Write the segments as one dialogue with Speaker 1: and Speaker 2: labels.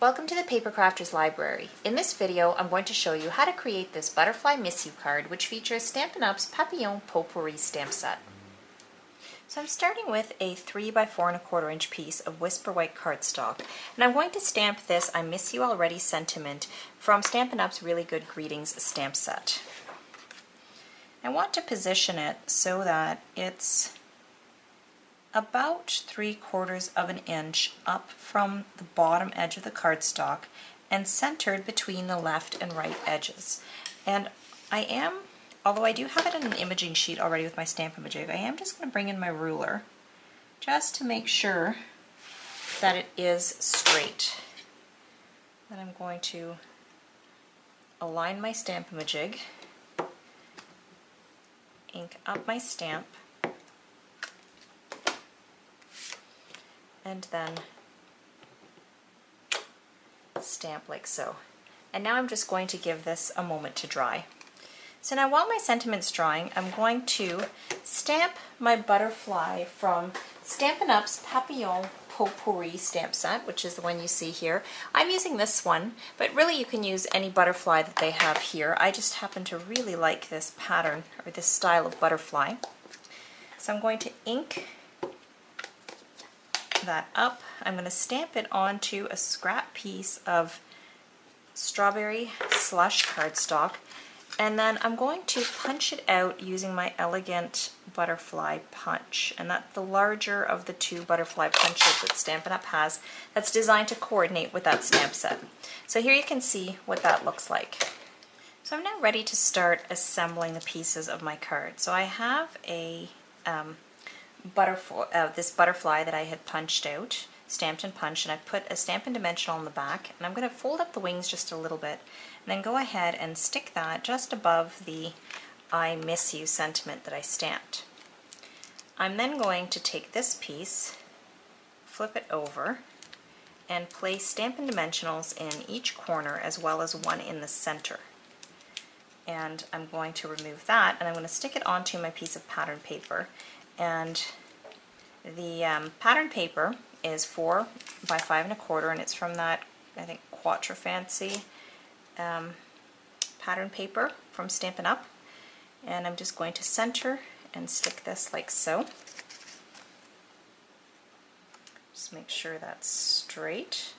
Speaker 1: Welcome to the Paper Crafters Library. In this video, I'm going to show you how to create this Butterfly Miss You card, which features Stampin' Up's Papillion Potpourri stamp set. So I'm starting with a 3 by 4¼ inch piece of Whisper White cardstock, and I'm going to stamp this I Miss You Already sentiment from Stampin' Up's Really Good Greetings stamp set. I want to position it so that it's about 3/4 of an inch up from the bottom edge of the cardstock and centered between the left and right edges. And although I do have it in an imaging sheet already with my Stamp-A-Majig, I am just going to bring in my ruler just to make sure that it is straight. Then I'm going to align my Stamp-A-Majig, ink up my stamp, and then stamp like so. And now I'm just going to give this a moment to dry. So now while my sentiment's drying, I'm going to stamp my butterfly from Stampin' Up's Papillion Potpourri stamp set, which is the one you see here. I'm using this one, but really you can use any butterfly that they have here. I just happen to really like this pattern, or this style of butterfly. So I'm going to ink that up. I'm going to stamp it onto a scrap piece of strawberry slush cardstock, and then I'm going to punch it out using my elegant butterfly punch, and that's the larger of the two butterfly punches that Stampin' Up has that's designed to coordinate with that stamp set. So here you can see what that looks like. So I'm now ready to start assembling the pieces of my card. So I have a this butterfly that I had punched out, stamped and punched, and I put a Stampin' Dimensional on the back, and I'm going to fold up the wings just a little bit and then go ahead and stick that just above the I Miss You sentiment that I stamped. I'm then going to take this piece, flip it over, and place Stampin' Dimensionals in each corner as well as one in the center. And I'm going to remove that, and I'm going to stick it onto my piece of pattern paper. And the pattern paper is 4 by 5¼ and it's from that, I think, Quattro Fancy pattern paper from Stampin' Up. And I'm just going to center and stick this like so. Just make sure that's straight.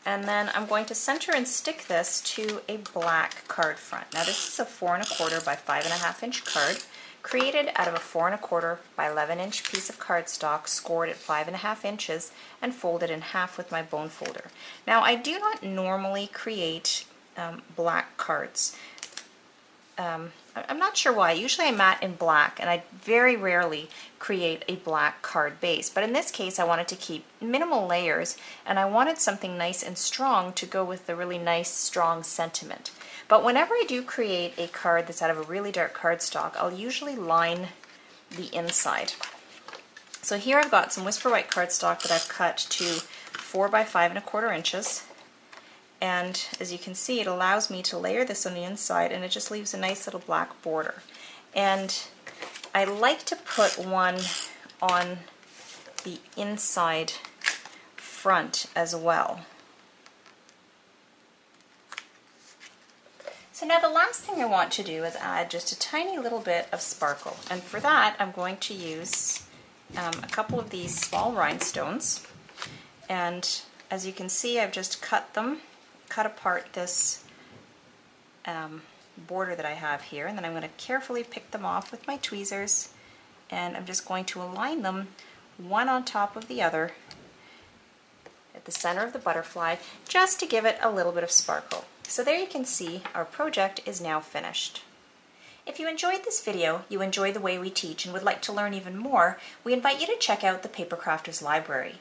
Speaker 1: And then I'm going to center and stick this to a black card front. Now this is a 4¼ by 5½ inch card, created out of a 4¼ by 11 inch piece of cardstock, scored at 5½ inches and folded in half with my bone folder. Now I do not normally create black cards. I'm not sure why. Usually I mat in black, and I very rarely create a black card base. But in this case I wanted to keep minimal layers, and I wanted something nice and strong to go with the really nice strong sentiment. But whenever I do create a card that's out of a really dark cardstock, I'll usually line the inside. So here I've got some Whisper White cardstock that I've cut to 4 by 5¼ inches. And as you can see, it allows me to layer this on the inside, and it just leaves a nice little black border. And I like to put one on the inside front as well. So now the last thing I want to do is add just a tiny little bit of sparkle. And for that, I'm going to use a couple of these small rhinestones. And as you can see, I've just cut apart this border that I have here, and then I'm going to carefully pick them off with my tweezers, and I'm just going to align them one on top of the other at the center of the butterfly, just to give it a little bit of sparkle. So there you can see our project is now finished. If you enjoyed this video, you enjoy the way we teach, and would like to learn even more, we invite you to check out the Paper Crafters Library.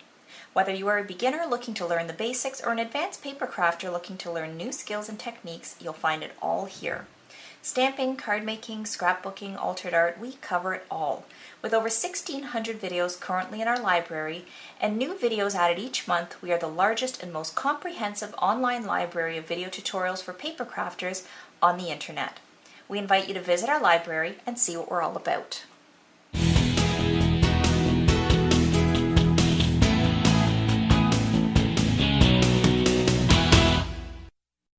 Speaker 1: Whether you are a beginner looking to learn the basics or an advanced paper crafter looking to learn new skills and techniques, you'll find it all here. Stamping, card making, scrapbooking, altered art, we cover it all. With over 1,600 videos currently in our library and new videos added each month, we are the largest and most comprehensive online library of video tutorials for paper crafters on the internet. We invite you to visit our library and see what we're all about.